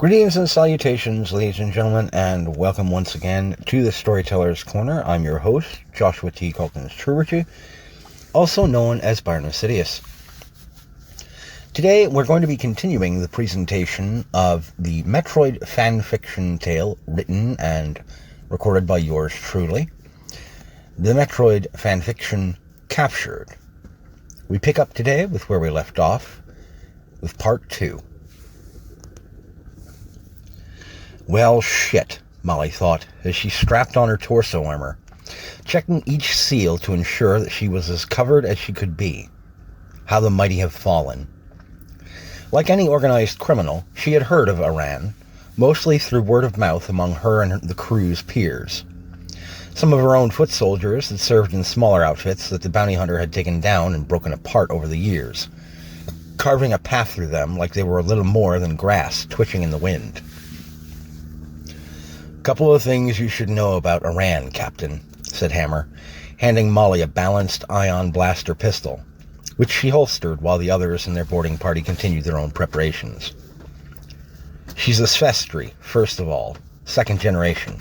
Greetings and salutations, ladies and gentlemen, and welcome once again to the Storyteller's Corner. I'm your host, Joshua T. Calkins-Treworgy, also known as Byron Assidious. Today, we're going to be continuing the presentation of the Metroid fanfiction tale written and recorded by yours truly, the Metroid fanfiction Captured. We pick up today with where we left off, with part 2. Well, shit, Molly thought, as she strapped on her torso armor, checking each seal to ensure that she was as covered as she could be. How the mighty have fallen. Like any organized criminal, she had heard of Iran, mostly through word of mouth among her and the crew's peers. Some of her own foot soldiers had served in smaller outfits that the bounty hunter had taken down and broken apart over the years, carving a path through them like they were a little more than grass twitching in the wind. "Couple of things you should know about Iran, Captain," said Hammer, handing Molly a balanced ion blaster pistol, which she holstered while the others in their boarding party continued their own preparations. "She's a Svestri, first of all, second generation.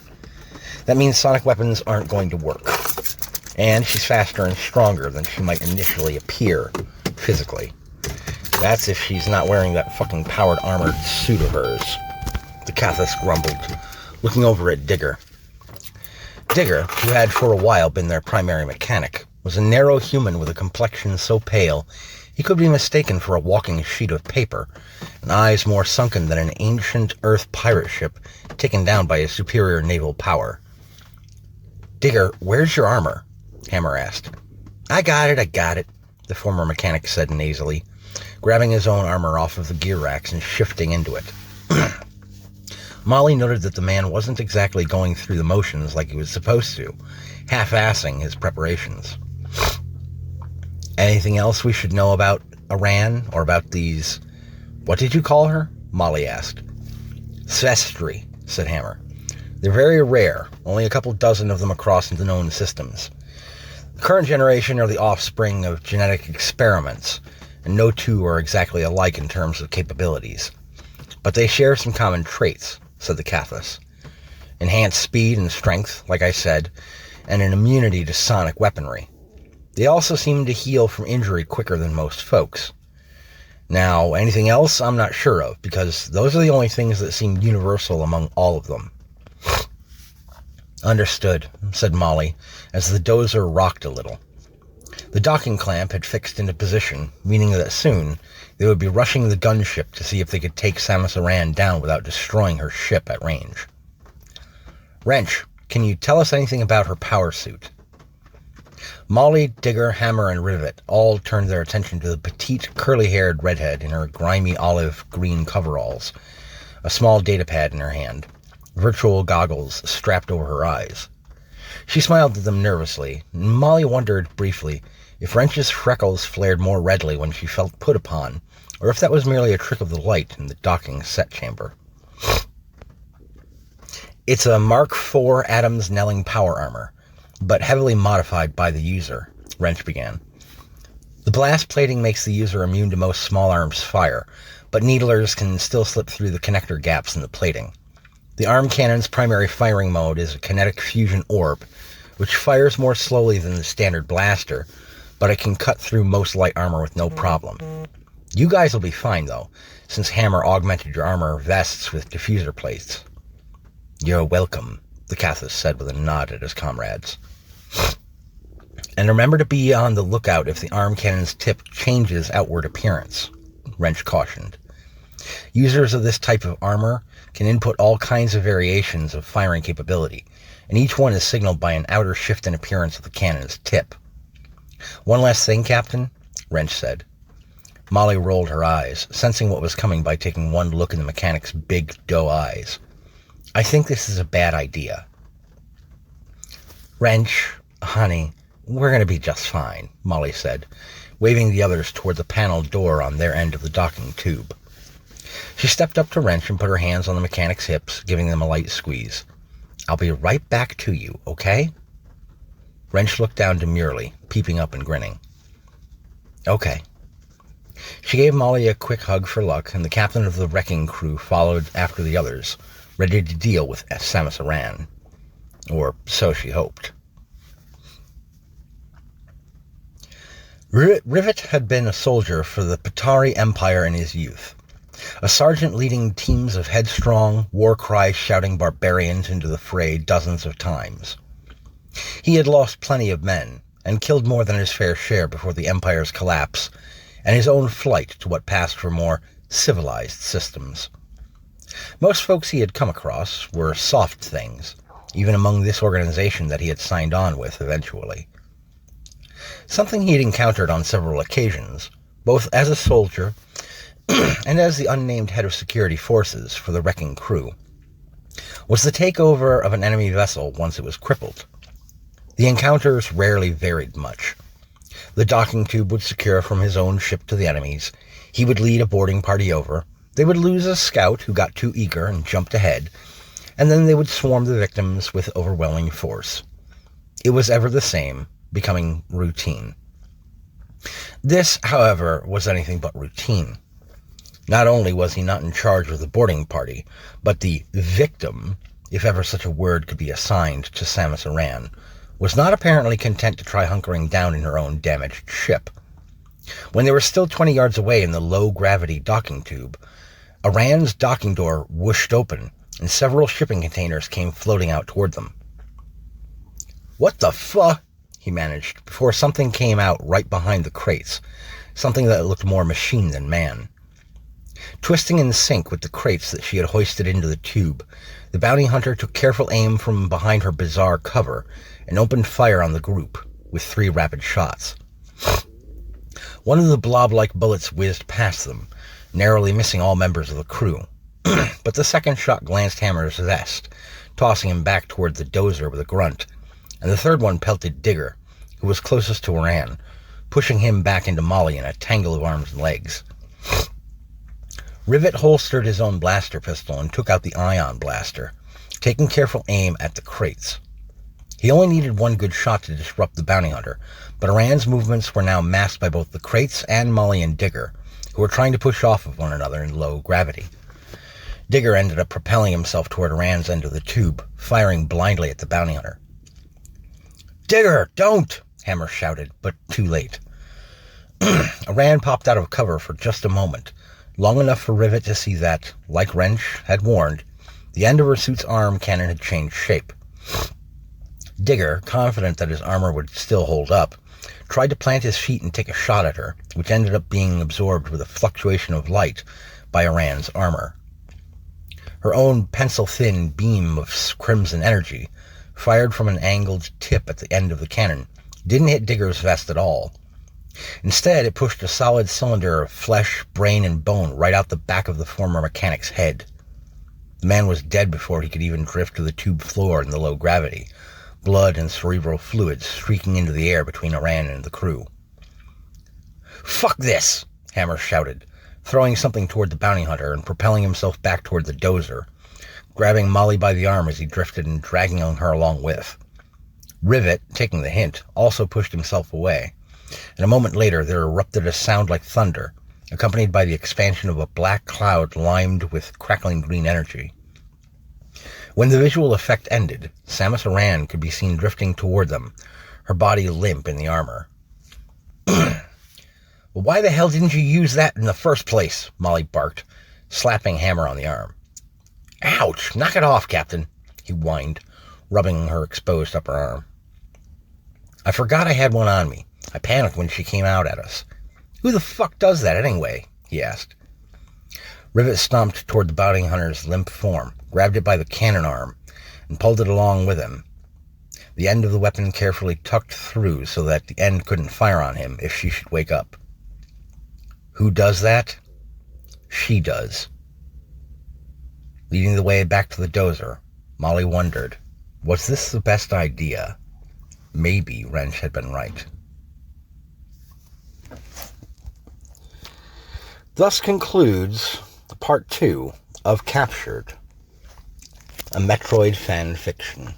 That means sonic weapons aren't going to work. And she's faster and stronger than she might initially appear, physically. That's if she's not wearing that fucking powered armored suit of hers," the Cathas grumbled, looking over at Digger. Digger, who had for a while been their primary mechanic, was a narrow human with a complexion so pale he could be mistaken for a walking sheet of paper, and eyes more sunken than an ancient Earth pirate ship taken down by a superior naval power. "Digger, where's your armor?" Hammer asked. I got it, the former mechanic said nasally, grabbing his own armor off of the gear racks and shifting into it. Molly noted that the man wasn't exactly going through the motions like he was supposed to, half-assing his preparations. "Anything else we should know about Iran, or about these... What did you call her?" Molly asked. "Svestri," said Hammer. "They're very rare, only a couple dozen of them across the known systems. The current generation are the offspring of genetic experiments, and no two are exactly alike in terms of capabilities. But they share some common traits," said the Cathas. "Enhanced speed and strength, like I said, and an immunity to sonic weaponry. They also seem to heal from injury quicker than most folks. Now, anything else I'm not sure of, because those are the only things that seem universal among all of them." "Understood," said Molly, as the dozer rocked a little. The docking clamp had fixed into position, meaning that soon they would be rushing the gunship to see if they could take Samus Aran down without destroying her ship at range. "Wrench, can you tell us anything about her power suit?" Molly, Digger, Hammer, and Rivet all turned their attention to the petite, curly-haired redhead in her grimy olive-green coveralls, a small datapad in her hand, virtual goggles strapped over her eyes. She smiled at them nervously, and Molly wondered briefly if Wrench's freckles flared more redly when she felt put upon, or if that was merely a trick of the light in the docking set chamber. "It's a Mark IV Adams Nelling power armor, but heavily modified by the user," Wrench began. "The blast plating makes the user immune to most small arms fire, but needlers can still slip through the connector gaps in the plating. The arm cannon's primary firing mode is a kinetic fusion orb, which fires more slowly than the standard blaster, but it can cut through most light armor with no problem. You guys will be fine, though, since Hammer augmented your armor vests with diffuser plates." "You're welcome," the Cathas said with a nod at his comrades. "And remember to be on the lookout if the arm cannon's tip changes outward appearance," Wrench cautioned. "Users of this type of armor can input all kinds of variations of firing capability, and each one is signaled by an outer shift in appearance of the cannon's tip." "One last thing, Captain," Wrench said. Molly rolled her eyes, sensing what was coming by taking one look in the mechanic's big doe eyes. "I think this is a bad idea." "Wrench, honey, we're going to be just fine," Molly said, waving the others toward the panel door on their end of the docking tube. She stepped up to Wrench and put her hands on the mechanic's hips, giving them a light squeeze. "I'll be right back to you, okay?" Wrench looked down demurely, peeping up and grinning. "Okay." She gave Molly a quick hug for luck, and the captain of the wrecking crew followed after the others, ready to deal with Samus Aran. Or so she hoped. Rivet had been a soldier for the Patari Empire in his youth, a sergeant leading teams of headstrong, war cry-shouting barbarians into the fray dozens of times. He had lost plenty of men, and killed more than his fair share before the Empire's collapse, and his own flight to what passed for more civilized systems. Most folks he had come across were soft things, even among this organization that he had signed on with eventually. Something he had encountered on several occasions, both as a soldier and as the unnamed head of security forces for the wrecking crew, was the takeover of an enemy vessel once it was crippled. The encounters rarely varied much. The docking tube would secure from his own ship to the enemy's. He would lead a boarding party over. They would lose a scout who got too eager and jumped ahead, and then they would swarm the victims with overwhelming force. It was ever the same, becoming routine. This, however, was anything but routine. Not only was he not in charge of the boarding party, but the victim, if ever such a word could be assigned to Samus Aran, was not apparently content to try hunkering down in her own damaged ship. When they were still 20 yards away in the low-gravity docking tube, Aran's docking door whooshed open, and several shipping containers came floating out toward them. "What the fuck?" he managed, before something came out right behind the crates, something that looked more machine than man. Twisting in sync with the crates that she had hoisted into the tube, the bounty hunter took careful aim from behind her bizarre cover and opened fire on the group with 3 rapid shots. One of the blob-like bullets whizzed past them, narrowly missing all members of the crew, but the second shot glanced Hammer's vest, tossing him back toward the dozer with a grunt, and the third one pelted Digger, who was closest to Aran, pushing him back into Molly in a tangle of arms and legs. Rivet holstered his own blaster pistol and took out the ion blaster, taking careful aim at the crates. He only needed one good shot to disrupt the bounty hunter, but Aran's movements were now masked by both the crates and Molly and Digger, who were trying to push off of one another in low gravity. Digger ended up propelling himself toward Aran's end of the tube, firing blindly at the bounty hunter. "Digger, don't!" Hammer shouted, but too late. Aran popped out of cover for just a moment, long enough for Rivet to see that, like Wrench had warned, the end of her suit's arm cannon had changed shape. Digger, confident that his armor would still hold up, tried to plant his feet and take a shot at her, which ended up being absorbed with a fluctuation of light by Aran's armor. Her own pencil-thin beam of crimson energy, fired from an angled tip at the end of the cannon, didn't hit Digger's vest at all. Instead, it pushed a solid cylinder of flesh, brain, and bone right out the back of the former mechanic's head. The man was dead before he could even drift to the tube floor in the low gravity, blood and cerebral fluids streaking into the air between Aran and the crew. "Fuck this!" Hammer shouted, throwing something toward the bounty hunter and propelling himself back toward the dozer, grabbing Molly by the arm as he drifted and dragging her along with. Rivet, taking the hint, also pushed himself away, and a moment later there erupted a sound like thunder, accompanied by the expansion of a black cloud limed with crackling green energy. When the visual effect ended, Samus Aran could be seen drifting toward them, her body limp in the armor. "Well, why the hell didn't you use that in the first place?" Molly barked, slapping Hammer on the arm. "Ouch! Knock it off, Captain," he whined, rubbing her exposed upper arm. "I forgot I had one on me. I panicked when she came out at us." "Who the fuck does that anyway?" he asked. Rivet stomped toward the bounty hunter's limp form, grabbed it by the cannon arm, and pulled it along with him, the end of the weapon carefully tucked through so that the end couldn't fire on him if she should wake up. Who does that? She does. Leading the way back to the dozer, Molly wondered, was this the best idea? Maybe Wrench had been right. Thus concludes Part 2 of Captured, a Metroid fan fiction.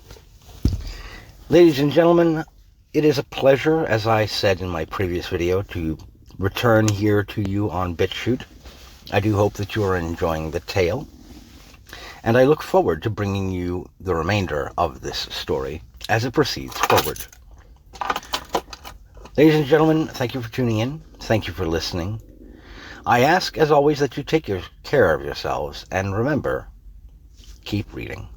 Ladies and gentlemen, it is a pleasure, as I said in my previous video, to return here to you on BitChute. I do hope that you are enjoying the tale, and I look forward to bringing you the remainder of this story as it proceeds forward. Ladies and gentlemen, thank you for tuning in. Thank you for listening. I ask, as always, that you take care of yourselves, and remember, keep reading.